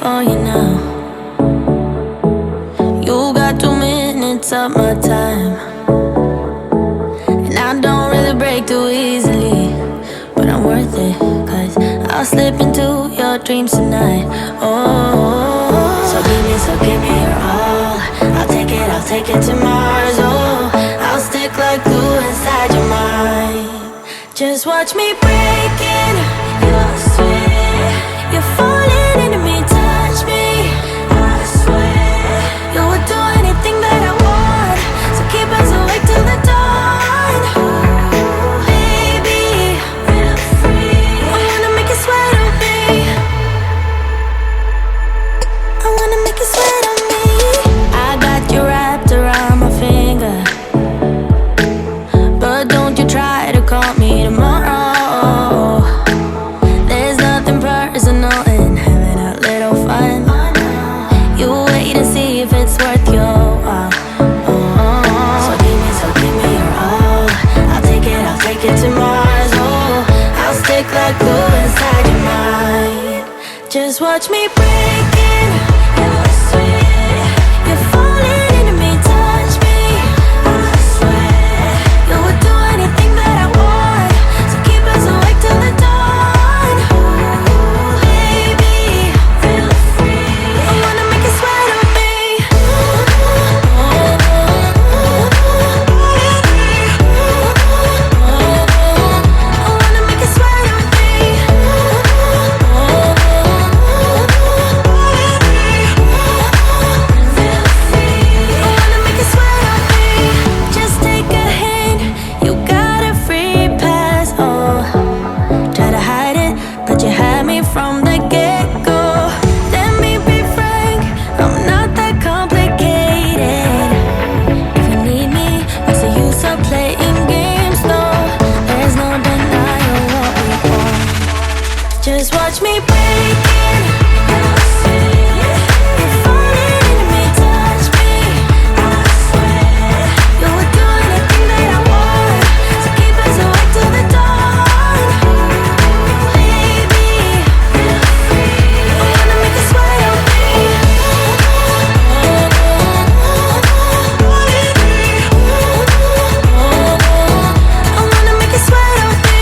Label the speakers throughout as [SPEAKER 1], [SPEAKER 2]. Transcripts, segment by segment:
[SPEAKER 1] for you now. You got 2 minutes of my time, and I don't really break too easily, but I'm worth it, 'cause I'll slip into your dreams tonight. Oh, so give me your all. I'll take it to Mars. Oh, I'll stick like glue inside your mind. Just watch me breaking your sweat. You're falling into me, touch me, I swear. You would do anything that I want, so keep us awake till the dawn. Baby, feel free. I wanna make you sweat on me. I wanna make you sweat on me. I got you wrapped around my finger, but don't you try to call me tomorrow. There's nothing personal in having a little fun. You wait and see if it's worth your while. So give me your all. I'll take it to Mars. Oh, I'll stick like glue inside your mind. Just watch me breaking your sweat. You're falling into me, touch me, I swear. You would do anything that I want, so keep us awake till the dawn. Baby, feel free. I wanna make you sweat on me. I wanna make you sweat on me. Feel free. I wanna make you sweat on me. Just take a hint, you got a free pass. Oh, try to hide it, but you had me from the get-go. Let me be frank, I'm not that complicated. If you need me, what's the use of playing games though? There's no denying what we want. Just watch me breaking your sweat. You're falling into me, touch me, I swear. You would do anything that I want, so keep us awake till the dawn. Baby, feel free. I wanna make you sweat on me. I wanna make you sweat on me.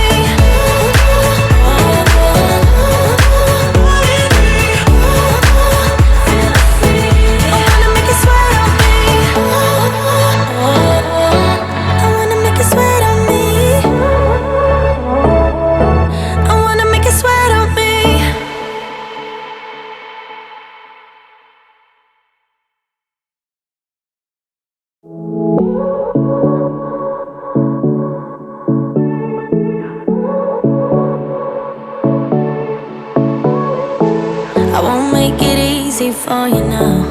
[SPEAKER 1] Feel free. I wanna make you sweat on me. I wanna make you sweat on me. I wanna make you sweat on me. I won't make it easy for you now.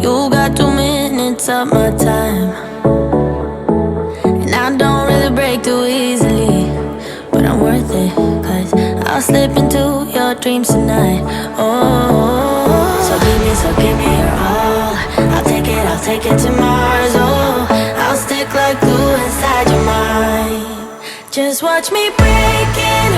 [SPEAKER 1] You got 2 minutes of my time, and I don't really break too easily, but I'm worth it, 'cause I'll slip into your dreams tonight. Oh, so give me your all. I'll take it to Mars. Oh, I'll stick like glue inside your mind. Just watch me breaking